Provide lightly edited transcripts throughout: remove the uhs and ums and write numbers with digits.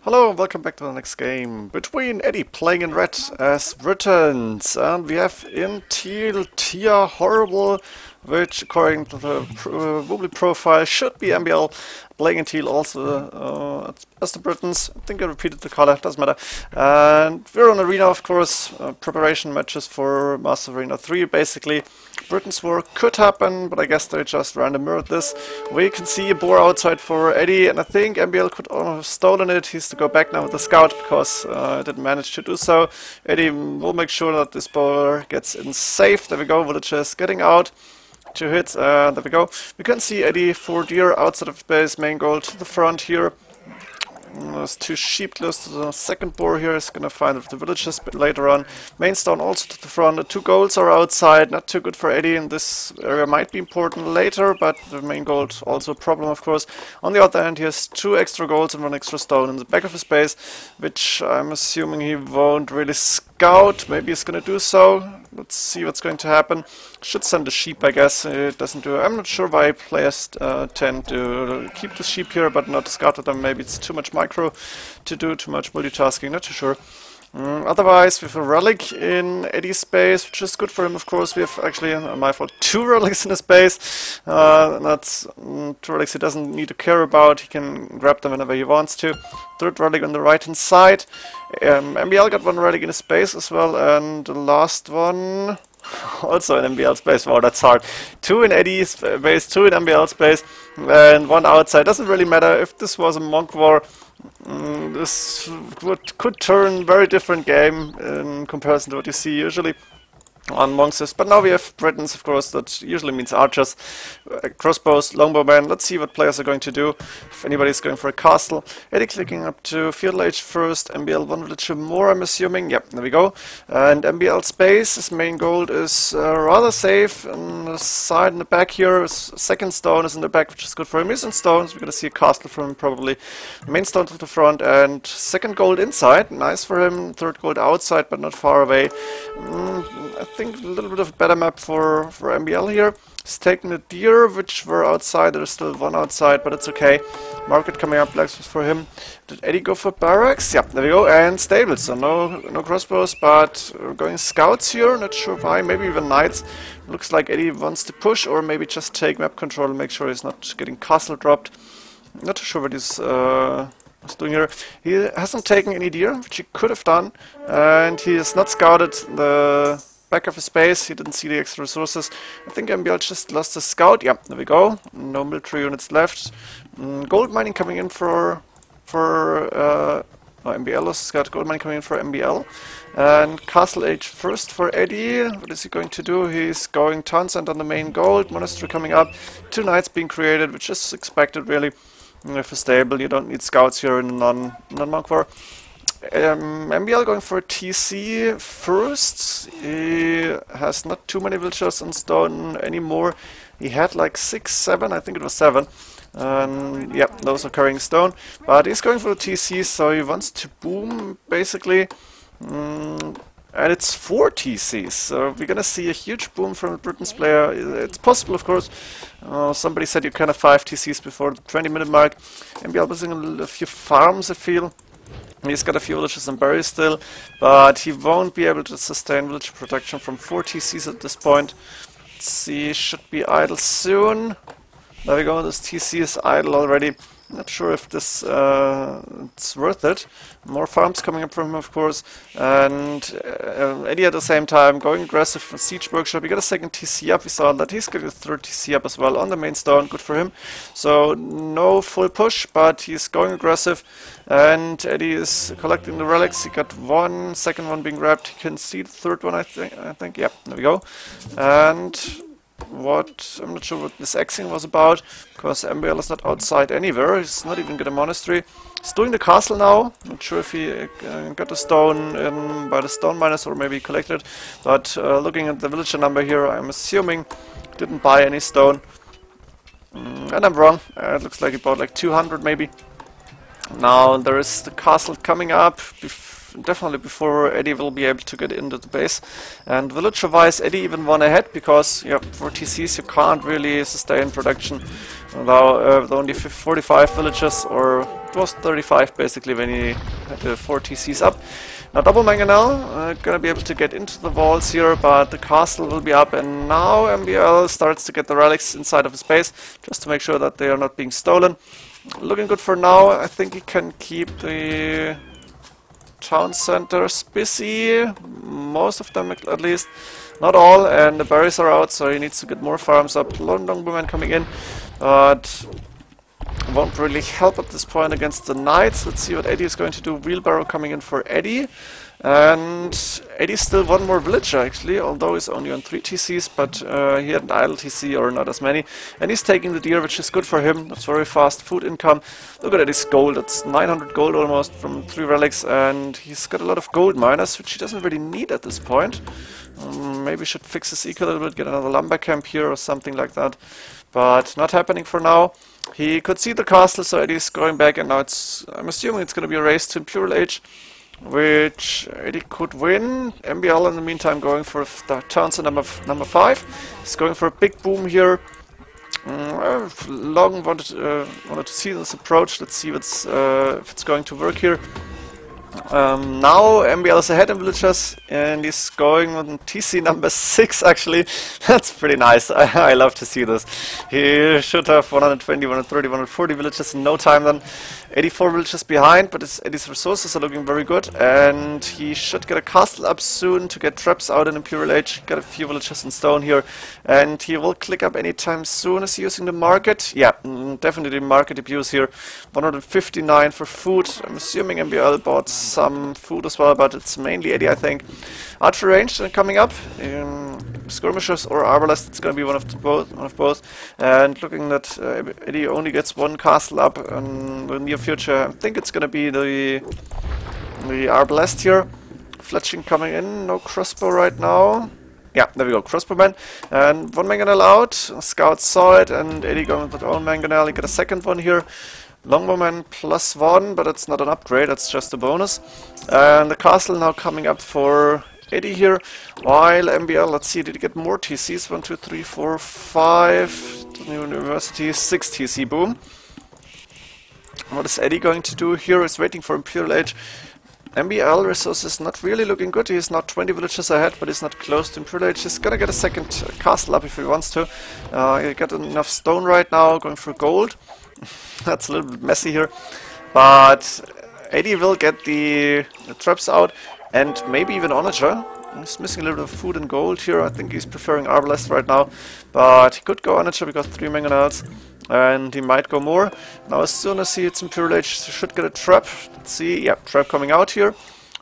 Hello and welcome back to the next game between Eddie playing in red as Britons, and we have in teal Tia Horrible, which according to the Woobly profile should be MbL, playing in teal also as the Britons. I think I repeated the color, doesn't matter. And we're on Arena, of course, preparation matches for Master Arena 3 basically. Britons War could happen, but I guess they just random mirrored this. We can see a boar outside for Eddie, and I think MbL could have stolen it. He's to go back now with the scout because I didn't manage to do so. Eddie will make sure that this boar gets in safe. There we go, villagers getting out. 2 hits, there we go. We can see Eddie 4 deer outside of base, main goal to the front here. There's 2 sheep close to the second boar here. Is gonna find the villagers later on. Main stone also to the front. The 2 goals are outside. Not too good for Eddie, and this area might be important later, but the main goal also a problem, of course. On the other hand, he has 2 extra goals and 1 extra stone in the back of his base, which I'm assuming he won't really scout. Maybe he's gonna do so. Let's see what's going to happen. Should send the sheep, I guess. It doesn't do. I'm not sure why players tend to keep the sheep here, but not scout with them. Maybe it's too much micro to do, too much multitasking. Not too sure. Otherwise, we have a relic in Eddie's space, which is good for him, of course. We have actually, my fault, 2 relics in his base. That's 2 relics he doesn't need to care about. He can grab them whenever he wants to. 3rd relic on the right hand side. MbL got 1 relic in his space as well, and the last one also in MbL space. Wow, that's hard. 2 in Eddie's base, 2 in MbL space, and 1 outside. Doesn't really matter. If this was a monk war, this could turn very different game in comparison to what you see usually on monks. But now we have Britons, of course. That usually means archers, crossbows, longbowmen. Let's see what players are going to do. If anybody's going for a castle. Eddie clicking up to field age first. MbL 1 villager more, I'm assuming. Yep, there we go. And MbL space, his main goal is rather safe. On the side and the back here, his second stone is in the back, which is good for him. He's in stones. We're going to see a castle from him probably. Main stone to the front and second gold inside. Nice for him. 3rd gold outside, but not far away. I think a little bit of a better map for MbL here. He's taking the deer, which were outside. There's still 1 outside, but it's okay. Market coming up, blacksmith for him. Did Eddie go for barracks? Yep, there we go. And stables, so no crossbows, but we're going scouts here. Not sure why, maybe even knights. Looks like Eddie wants to push, or maybe just take map control and make sure he's not getting castle dropped. Not too sure what he's doing here. He hasn't taken any deer, which he could have done, and he has not scouted the back of his base. He didn't see the extra resources. I think MbL just lost the scout. Yep, there we go. No military units left. Gold mining coming in for MbL lost the scout. Gold mining coming in for MbL. And castle age first for Eddie. What is he going to do? He's going Townsend on the main gold. Monastery coming up. 2 knights being created, which is expected really. If a stable, you don't need scouts here in non-monk war. MbL going for a TC first. He has not too many villagers on stone anymore. He had like 6, 7, I think it was 7. And yeah, those are carrying stone. But he's going for the TC, so he wants to boom basically. And it's 4 TCs, so we're gonna see a huge boom from the Britons player. It's possible, of course. Somebody said you can have 5 TCs before the 20-minute mark. MbL was in a few farms, I feel. He's got a few villages and berries still, but he won't be able to sustain village production from 4 TCs at this point. Let's see, should be idle soon. There we go, this TC is idle already. Not sure if this it's worth it. More farms coming up from him, of course, and Eddie at the same time going aggressive for Siege Workshop. He got a 2nd TC up. We saw that he's getting a 3rd TC up as well on the main stone. Good for him. So no full push, but he's going aggressive, and Eddie is collecting the relics. He got 1, 2nd one being grabbed. He can see the 3rd one, I think. Yep, there we go. And I'm not sure what this Xing was about, because MbL is not outside anywhere. He's not even got a monastery. He's doing the castle now. Not sure if he got the stone in by the stone miners or maybe collected, but looking at the villager number here, I'm assuming he didn't buy any stone. And I'm wrong. It looks like he bought like 200 maybe. Now there is the castle coming up. Definitely before Eddie will be able to get into the base. And villager-wise, Eddie even won ahead because, yeah, for TCs you can't really sustain production. Now with only 45 villagers, or It was 35 basically when he had the 4 TCs up. Now double mangonel, gonna be able to get into the walls here, but the castle will be up, and now MbL starts to get the relics inside of his base, just to make sure that they are not being stolen. Looking good for now. I think he can keep the town centers busy, most of them at least, not all, and the berries are out, so he needs to get more farms up. London women coming in, but won't really help at this point against the knights. Let's see what Edie is going to do. Wheelbarrow coming in for Edie, and Eddie's still one more villager actually, although he's only on 3 TCs, but he had an idle TC or not as many, and he's taking the deer, which is good for him. That's very fast food income. Look at Eddie's gold, that's 900 gold almost from 3 relics, and he's got a lot of gold miners, which he doesn't really need at this point. Maybe should fix his eco a little bit, get another lumber camp here or something like that, but not happening for now. He could see the castle, so Eddie's going back, and now I'm assuming it's going to be a race to Imperial Age, which Edie could win. MbL in the meantime going for the turns in number 5. He's going for a big boom here. Long wanted to see this approach. Let's see if it's going to work here. Now MbL is ahead in villagers, and he's going on TC number 6 actually. That's pretty nice. I love to see this. He should have 120, 130, 140 villagers in no time then. 84 villages behind, but Eddie's resources are looking very good, and he should get a castle up soon to get traps out in Imperial Age. Got a few villages in stone here, and he will click up anytime soon. Is he using the market? Yeah, definitely market abuse here. 159 for food. I'm assuming MbL bought some food as well, but it's mainly Edie, I think. Archer range coming up. Skirmishers or arbalest, it's going to be one of both. And looking that Edie only gets 1 castle up in the near future, I think it's going to be the arbalest here. Fletching coming in, no crossbow right now. Yeah, there we go, crossbowman. And 1 mangonel out, Scout saw it, and Edie going with their own mangonel. He got a second one here. Longbowman +1, but it's not an upgrade, it's just a bonus. And the castle now coming up for Edie here, while MbL, let's see, did he get more TCs? 1, 2, 3, 4, 5, the university, 6 TC, boom. What is Edie going to do here? He's waiting for Imperial Age. MbL resources not really looking good. He's not 20 villages ahead, but he's not close to Imperial Age. He's gonna get a second castle up if he wants to. He got enough stone right now, going for gold. That's a little bit messy here, but Edie will get the traps out, and maybe even Onager. He's missing a little bit of food and gold here. I think he's preferring arbalest right now, but he could go Onager because 3 mangonels, and he might go more. Now as soon as he hits Imperial Age, he should get a trap. Let's see, yeah, trap coming out here.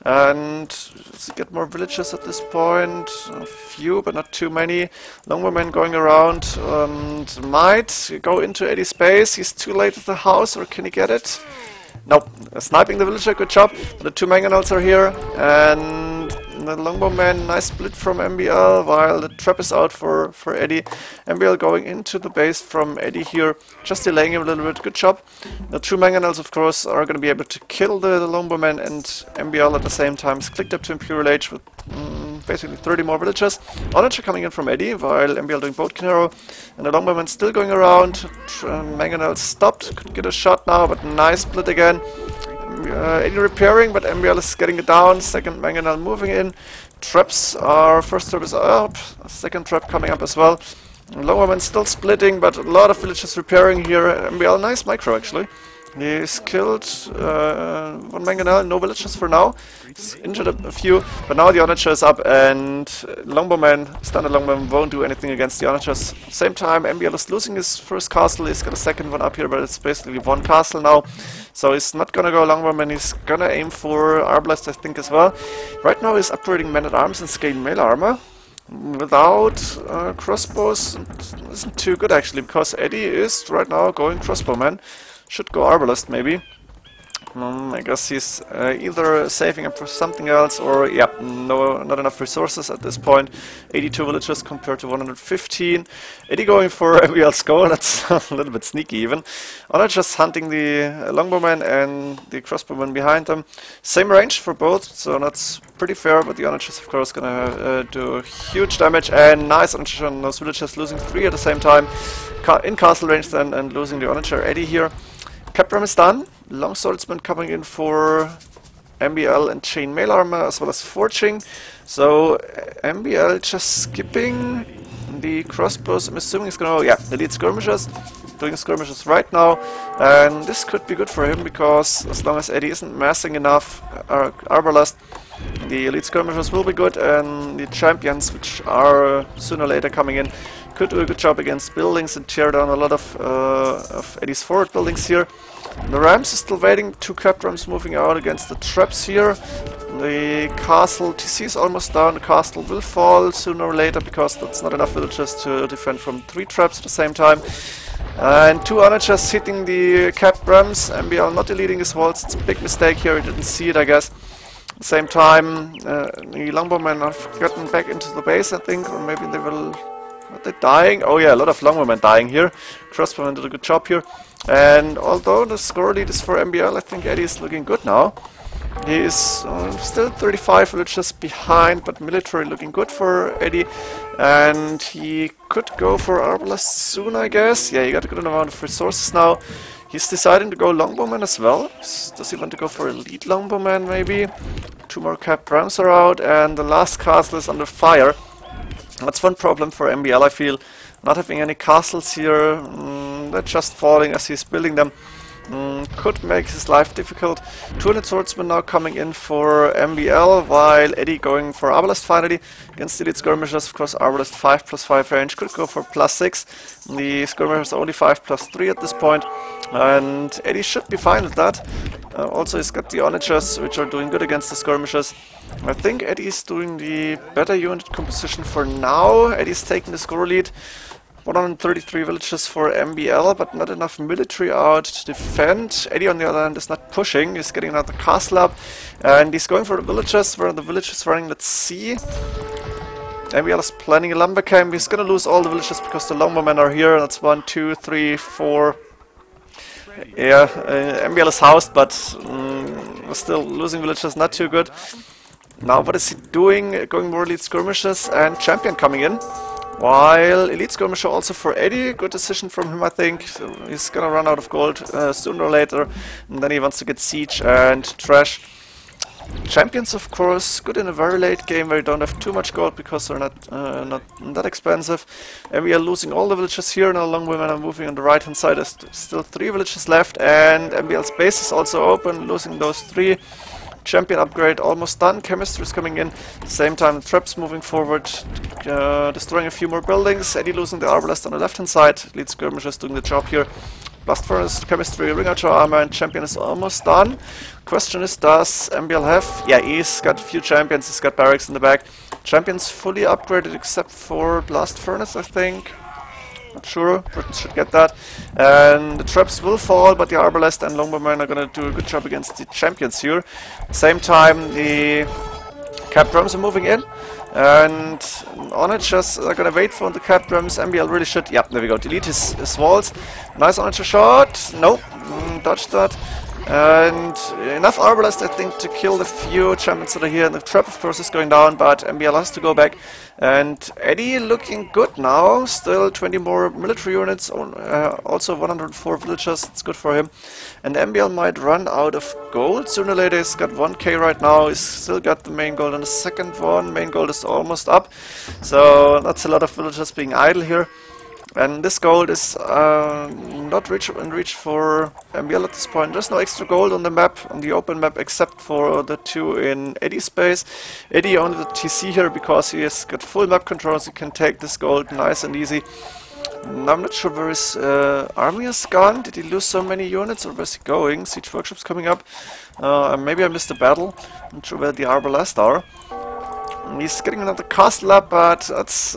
And let's get more villages at this point. A few, but not too many. Longbowmen going around, and might go into Eddie's base. He's too late at the house, or can he get it? Nope. Sniping the villager, good job. The 2 mangonels are here, and the longbowman, nice split from MbL, while the trap is out for Edie. MbL going into the base from Edie here, just delaying him a little bit, good job. The 2 mangonels, of course, are going to be able to kill the longbowman, and MbL at the same time is clicked up to Imperial Age with basically 30 more villagers. Onager coming in from Edie, while MbL doing boat hero, and the longbowman still going around. Mangonel stopped, could get a shot now, but nice split again. Edie repairing, but MbL is getting it down. Second mangonel moving in. Traps are, first trap is up, second trap coming up as well. Longbowman still splitting, but a lot of villagers repairing here. MbL, nice micro actually. He's killed 1 mangonel, no villagers for now. He's injured a few, but now the Onager is up, and longbowman, standard longbowman, won't do anything against the Onagers. Same time, MbL is losing his first castle. He's got a second one up here, but it's basically 1 castle now. So he's not gonna go longbowman, he's gonna aim for arbalest, I think, as well. Right now he's upgrading men-at-arms and scaling mail armor. Without crossbows isn't too good actually, because Edie is right now going crossbowman. Should go arbalest maybe. I guess he's either saving up for something else, or yeah, not enough resources at this point. 82 villagers compared to 115. Edie going for MbL's goal, that's a little bit sneaky even. Honor just hunting the longbowman and the crossbowman behind them. Same range for both, so that's pretty fair, but the Onager is of course gonna do huge damage, and nice Onager on those villagers, losing 3 at the same time. In castle range then, and losing the Onager. Edie here Capram is done. Long swordsman coming in for MbL and chainmail armor as well as forging. So MbL just skipping the crossbows. I'm assuming he's gonna, yeah, elite skirmishers. Doing skirmishes right now, and this could be good for him because as long as Edie isn't massing enough arbalest, the elite skirmishers will be good, and the champions, which are sooner or later coming in, could do a good job against buildings and tear down a lot of Edie's forward buildings here. The Rams is still waiting, 2 cap drums moving out against the traps here. The castle TC is almost down, the castle will fall sooner or later because that's not enough villagers to defend from 3 traps at the same time. And 2 onagers hitting the cap rams. MbL not deleting his walls. It's a big mistake here. He didn't see it, I guess. At the same time, the longbowmen have gotten back into the base, I think, or maybe they will. Are they dying? Oh yeah, a lot of longbowmen dying here. Crossbowmen did a good job here. And although the score lead is for MbL, I think Eddie is looking good now. He is still 35 villagers behind, but military looking good for Edie. And he could go for arbalest soon, I guess. Yeah, he got a good amount of resources now. He's deciding to go longbowman as well. Does he want to go for elite longbowman, maybe? 2 more cap rams are out, and the last castle is under fire. That's one problem for MbL, I feel. Not having any castles here. They're just falling as he's building them. Could make his life difficult. 200 swordsmen now coming in for MbL, while Edie going for arbalest finally against the elite skirmishers. Of course, arbalest 5+5 range could go for +6. The skirmishers only 5+3 at this point, and Edie should be fine with that. Also, he's got the onagers, which are doing good against the skirmishers. I think Eddie's doing the better unit composition for now. Eddie's taking the score lead. 133 villages for MbL, but not enough military out to defend. Edie, on the other hand, is not pushing. He's getting another castle up, and he's going for the villages. Where are the villages running? Let's see. MbL is planning a lumber camp. He's gonna lose all the villages because the longbowmen are here. That's 1, 2, 3, 4. Yeah, MbL is housed, but still losing villages, not too good. Now, what is he doing? Going more elite skirmishes and champion coming in. While elite skirmisher also for Edie, good decision from him, I think. So he's gonna run out of gold sooner or later, and then he wants to get siege and trash. Champions, of course, good in a very late game where you don't have too much gold because they're not that expensive. And we are losing all the villages here. Now longbowmen are moving on the right hand side. There's still 3 villages left, and MbL's base is also open, losing those 3. Champion upgrade almost done. Chemistry is coming in. At the same time, the traps moving forward, destroying a few more buildings. Edie losing the arbalest on the left hand side. Elite skirmishers doing the job here. Blast furnace, chemistry, ring archer armor, and champion is almost done. Question is, does MbL have? Yeah, he's got a few champions. He's got barracks in the back. Champions fully upgraded except for blast furnace, I think. Not sure. Britons should get that. And the traps will fall, but the arbalest and longbowmen are gonna do a good job against the champions here. Same time, the cap drums are moving in, and onagers are gonna wait for the cap drums. MbL really should. Yep, there we go. Delete his walls. Nice onager shot. Nope. Dodged that. And enough arbalest, I think, to kill the few champions that are here. And the trap, of course, is going down, but MbL has to go back. And Edie looking good now. Still 20 more military units, also 104 villagers. It's good for him. And MbL might run out of gold sooner or later. He's got 1k right now. He's still got the main gold on the second one. Main gold is almost up. So that's a lot of villagers being idle here. And this gold is not in reach for MbL at this point. There's no extra gold on the map, on the open map, except for the 2 in Eddie's space. Edie only the TC here because he has got full map control, so he can take this gold nice and easy. And I'm not sure where his army has gone. Did he lose so many units, or where's he going? Siege workshop's coming up. Maybe I missed the battle. Not sure where the arbalest are. And he's getting another castle up, but that's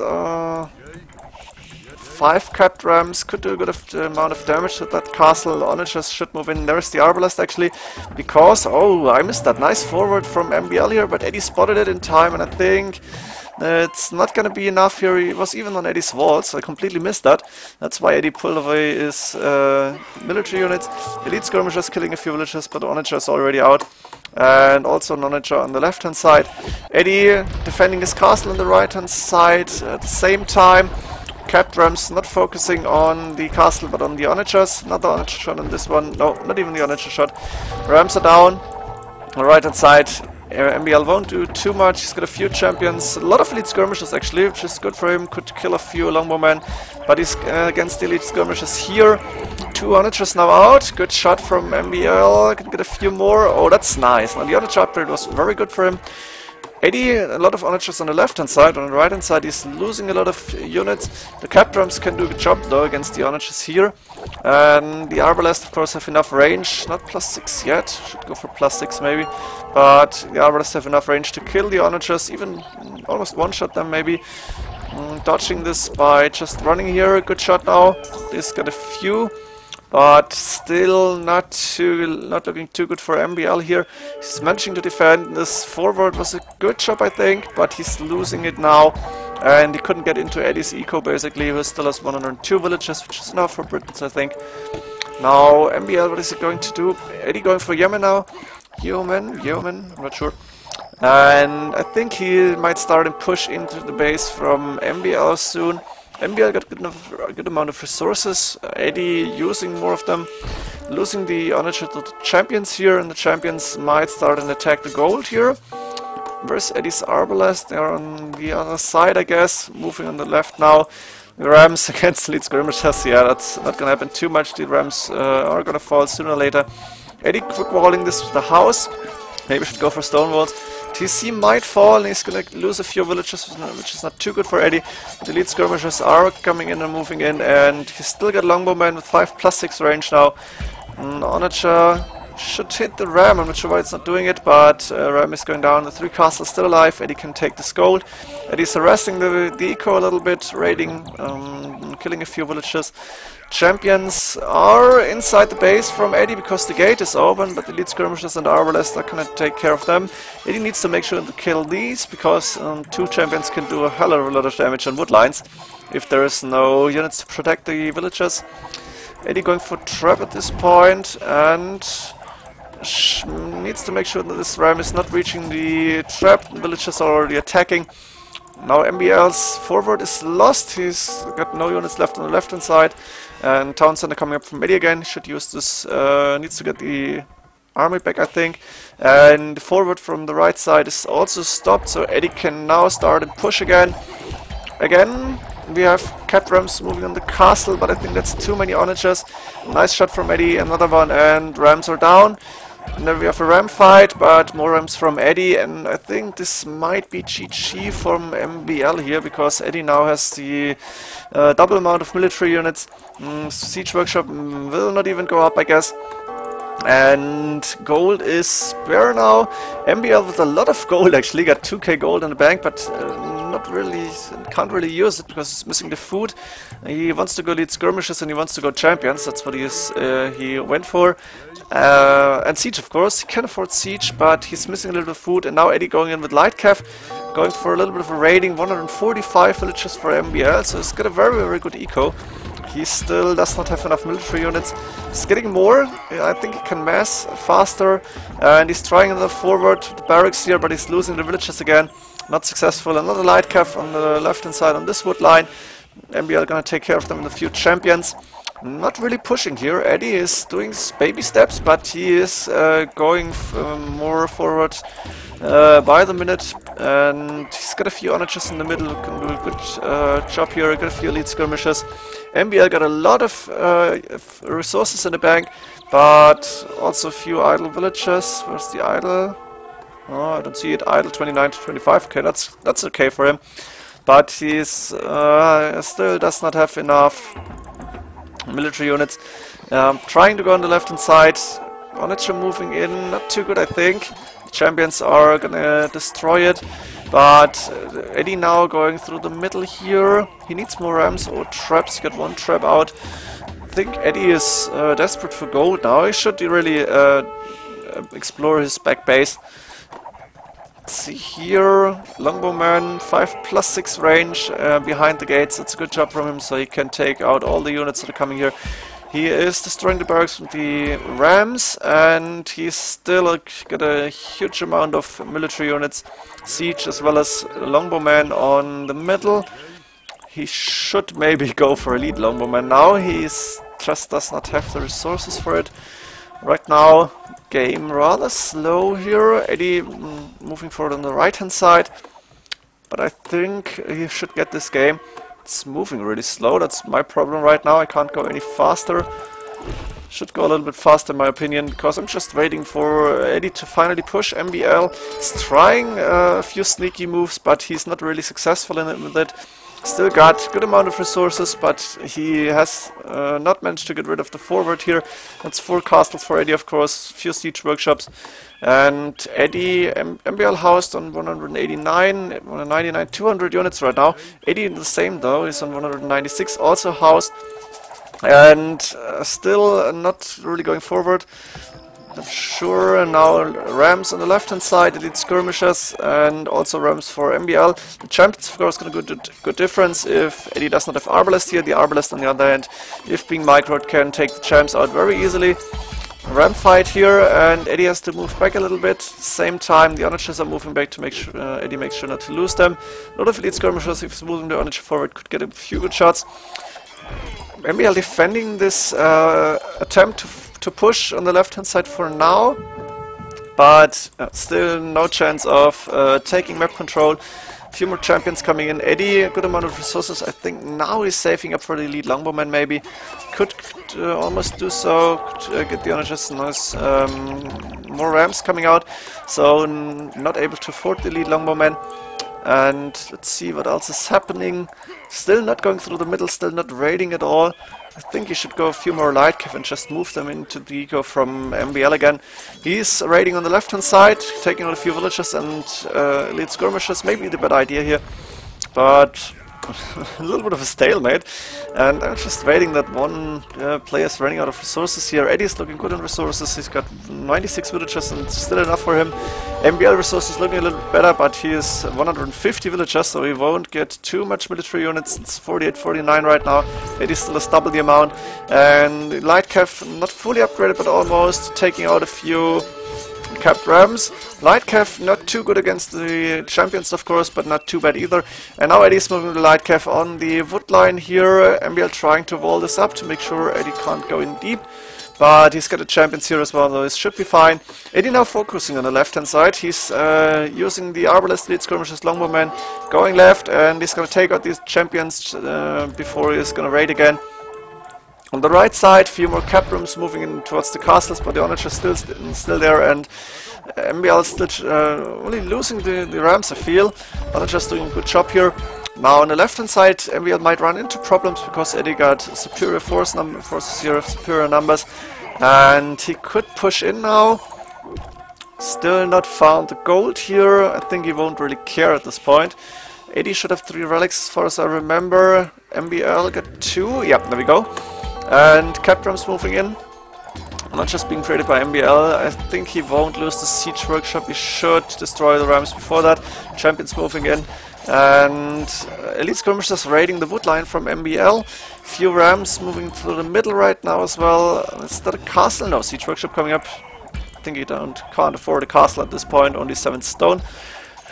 5 capped rams, could do a good amount of damage to that castle. Onagers should move in. There's the arbalest actually, because, oh, I missed that nice forward from MbL here, but Edie spotted it in time, and I think it's not gonna be enough here. He was even on Eddie's walls, so I completely missed that. That's why Edie pulled away his military units. Elite skirmishers killing a few villagers, but onager is already out. And also an onager on the left hand side. Edie defending his castle on the right hand side at the same time. Cat Rams not focusing on the castle but on the onagers. Not the onager shot on this one. No, not even the onager shot. Rams are down. On the right hand side, MbL won't do too much. He's got a few champions, a lot of elite skirmishes actually, which is good for him. Could kill a few longbowmen, but he's against the elite skirmishes here. 2 onagers now out. Good shot from MbL. Can get a few more. Oh, that's nice. Now the onager upgrade was very good for him. Edie, a lot of onagers on the left hand side. On the right hand side he's losing a lot of units. The cat drums can do a good job though against the onagers here. And the arbalest of course have enough range. Not +6 yet, should go for +6 maybe. But the arbalest have enough range to kill the onagers, even almost one-shot them maybe. Dodging this by just running here. Good shot now. He's got a few. But still not looking too good for MbL here. He's managing to defend. This forward was a good job, I think, but he's losing it now. And he couldn't get into Edie's eco, basically. He still has 102 villages, which is enough for Britons, I think. Now, MbL, what is he going to do? Edie going for Yemen now. Yemen, I'm not sure. And I think he might start and push into the base from MbL soon. MbL got a good amount of resources, Edie using more of them, losing the onager to the champions here, and the champions might start and attack the gold here. Where's Edie's arbalest? They're on the other side, I guess, moving on the left now. The Rams against elite skirmishers, yeah, that's not gonna happen too much. The Rams are gonna fall sooner or later. Edie quick walling this with the house, maybe should go for stone walls. TC might fall and he's gonna lose a few villages, which is not too good for Edie. The elite skirmishers are coming in and moving in, and he's still got longbowmen with 5+6 range now. Onager should hit the ram, I'm not sure why it's not doing it, but ram is going down. The 3 castles still alive. Edie can take this gold. Eddie's harassing the eco a little bit, raiding, killing a few villages. Champions are inside the base from Edie because the gate is open, but the elite skirmishers and arbalest are gonna take care of them. Edie needs to make sure to kill these because 2 champions can do a hell of a lot of damage on wood lines if there is no units to protect the villagers. Edie going for trap at this point and needs to make sure that this ram is not reaching the trap. The villagers are already attacking. Now MbL's forward is lost. He's got no units left on the left hand side. And Town Center coming up from Edie again. Should use this, needs to get the army back, I think. And the forward from the right side is also stopped, so Edie can now start and push again. Again, we have cat rams moving on the castle, but I think that's too many onagers. Nice shot from Edie, another one, and rams are down. And then we have a ram fight, but more rams from Edie, and I think this might be GG from MbL here, because Edie now has the double amount of military units. Siege Workshop will not even go up, I guess. And gold is spare now. MbL with a lot of gold actually, got 2k gold in the bank, but not really, can't really use it because he's missing the food. He wants to go lead skirmishes and he wants to go champions, that's what he went for. And siege, of course, he can afford siege, but he's missing a little bit of food. And now Edie going in with light cav, going for a little bit of a raiding. 145 villages for MbL, so he's got a very, very good eco. He still does not have enough military units. He's getting more. I think he can mass faster. And he's trying another forward to the barracks here, but he's losing the villages again. Not successful. Another light cav on the left hand side on this wood line. MbL gonna take care of them in a few champions. Not really pushing here. Edie is doing baby steps, but he is going more forward by the minute. And he's got a few onagers in the middle, can do a good job here. Got a few elite skirmishers. MbL got a lot of resources in the bank, but also a few idle villagers. Where's the idle? Oh, I don't see it. Idle 29 to 25. Okay, that's okay for him. But he's still does not have enough military units. Trying to go on the left hand side. Onager moving in, not too good, I think. The champions are gonna destroy it. But Edie now going through the middle here. He needs more rams or traps. He got 1 trap out. I think Edie is desperate for gold now. He should really explore his back base. Let's see here. Longbowman, 5+6 range behind the gates. That's a good job from him, so he can take out all the units that are coming here. He is destroying the barracks with the rams, and he's still got a huge amount of military units. Siege as well as longbowman on the middle. he should maybe go for a lead longbowman now. He just does not have the resources for it. Right now, game rather slow here. Edie moving forward on the right hand side. But I think he should get this game. It's moving really slow. That's my problem right now. I can't go any faster. Should go a little bit faster in my opinion, because I'm just waiting for Edie to finally push. MbL is trying a few sneaky moves, but he's not really successful in it with it. Still got good amount of resources, but he has not managed to get rid of the forward here. That's 4 castles for Edie, of course, few siege workshops. And Edie, MbL housed on 189, 199, 200 units right now. Edie the same though, is on 196, also housed. And still not really going forward. Not sure. And now Rams on the left hand side, elite skirmishers, and also Rams for MbL. The champions, of course, going to do good difference if Edie does not have Arbalest here. The Arbalest, on the other hand, if being microed, can take the champs out very easily. Ram fight here, and Edie has to move back a little bit. Same time, the onagers are moving back to make sure Edie makes sure not to lose them. A lot of elite skirmishers, if he's moving the onager forward, could get a few good shots. MbL defending this attempt to push on the left hand side for now, but still no chance of taking map control. A few more champions coming in. Edie, a good amount of resources. I think now he's saving up for the elite longbowman maybe. Could almost do so. Could get the onagers. Nice. More rams coming out, so not able to afford the elite longbowman. And let's see what else is happening. Still not going through the middle, still not raiding at all. I think he should go a few more light cav and just move them into the eco from MbL again. He's raiding on the left hand side, taking out a few villagers and elite skirmishers. Maybe the bad idea here, but a little bit of a stalemate. And I'm just waiting that one player is running out of resources here. Eddie's looking good on resources. He's got 96 villagers and still enough for him. MbL resources looking a little bit better, but he is 150 villagers, so he won't get too much military units. It's 48, 49 right now. Eddie still has double the amount. And light cav not fully upgraded, but almost, taking out a few capped rams. Light cav not too good against the champions, of course, but not too bad either. And now Eddie's moving the light cav on the wood line here. MbL trying to wall this up to make sure Eddie can't go in deep. But he's got the champions here as well, so this should be fine. Eddie now focusing on the left hand side. He's using the Arbalest, elite skirmishers, longbowman, going left, and he's going to take out these champions before he's going to raid again. On the right side, few more cap rooms moving in towards the castles, but the onagers still there, and MbL still only losing the rams, I feel. Onagers doing a good job here. Now on the left hand side, MbL might run into problems because Eddie got superior forces here, superior numbers, and he could push in now. Still not found the gold here. I think he won't really care at this point. Eddie should have 3 relics as far as I remember. MbL got 2. Yep, there we go. And cap drums moving in. Not just being traded by MbL. I think he won't lose the siege workshop. He should destroy the rams before that. Champions moving in. And elite skirmishers raiding the wood line from MbL. Few rams moving through the middle right now as well. Is that a castle? No, siege workshop coming up. I think he can't afford a castle at this point. Only 7 stone.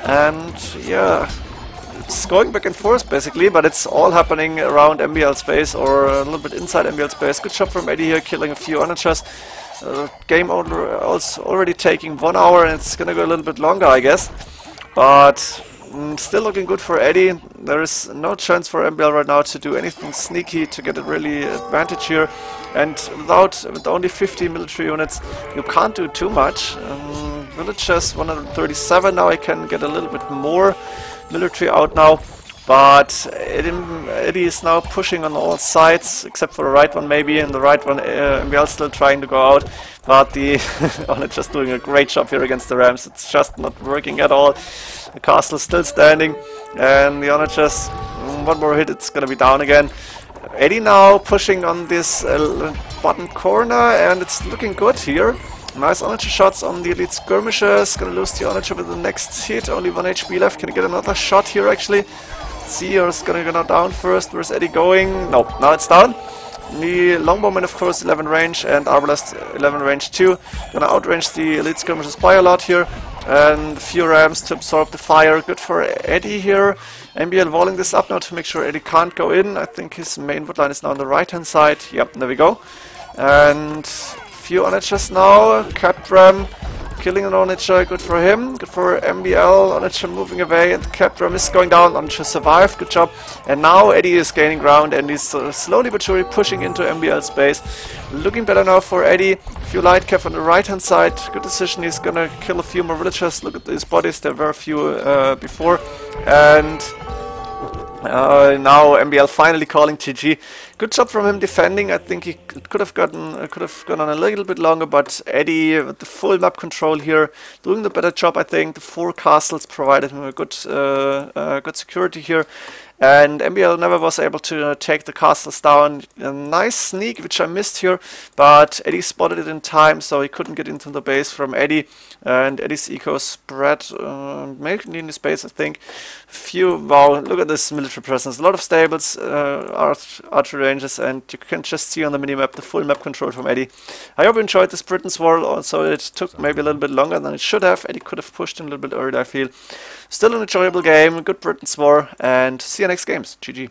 And yeah, it's going back and forth basically, but it's all happening around MbL space or a little bit inside MbL space. Good job from Eddie here, killing a few onagers. Game also already taking 1 hour, and it's gonna go a little bit longer, I guess. But still looking good for Eddie. There is no chance for MbL right now to do anything sneaky to get a really advantage here. And with only 50 military units, you can't do too much. Villagers 137 now. I can get a little bit more military out now, but Eddie is now pushing on all sides except for the right one maybe, and the right one MbL still trying to go out, but the onagers doing a great job here against the rams. It's just not working at all. The castle is still standing, and the onagers, one more hit, it's gonna be down again. Eddie now pushing on this bottom corner, and it's looking good here. Nice onager shots on the elite skirmishers. Gonna lose the onager with the next hit. Only 1 HP left. Can he get another shot here actually? Let's see, or is gonna go down first. Where's Eddie going? Nope, now it's down. The longbowman, of course, 11 range, and Arbalest 11 range too. Gonna outrange the elite skirmishers by a lot here. and a few rams to absorb the fire. Good for Edie here. MbL walling this up now to make sure Edie can't go in. I think his main woodline is now on the right hand side. Yep, there we go. And few onagers now. Capped ram killing an onager. Good for him. Good for MbL. Onager moving away, and the capped ram is going down. Onager survived. Good job. And now Edie is gaining ground, and he's slowly but surely pushing into MbL space. Looking better now for Edie. Few light cap on the right hand side. Good decision. He's gonna kill a few more villagers. Look at these bodies. There were a few before. And now MbL finally calling GG. Good job from him defending. I think he could have gone on a little bit longer, but Edie with the full map control here, doing the better job. I think the 4 castles provided him a good security here. And MbL never was able to take the castles down. A nice sneak, which I missed here, but Edie spotted it in time, so he couldn't get into the base from Edie. And Eddie's eco spread mainly in the space, I think. Wow, look at this military presence. A lot of stables, archery ranges, and you can just see on the minimap the full map control from Edie. I hope you enjoyed this Britons war. Also, it took maybe a little bit longer than it should have. Edie could have pushed him a little bit earlier, I feel. Still an enjoyable game, good Britons war, and see you next games. GG.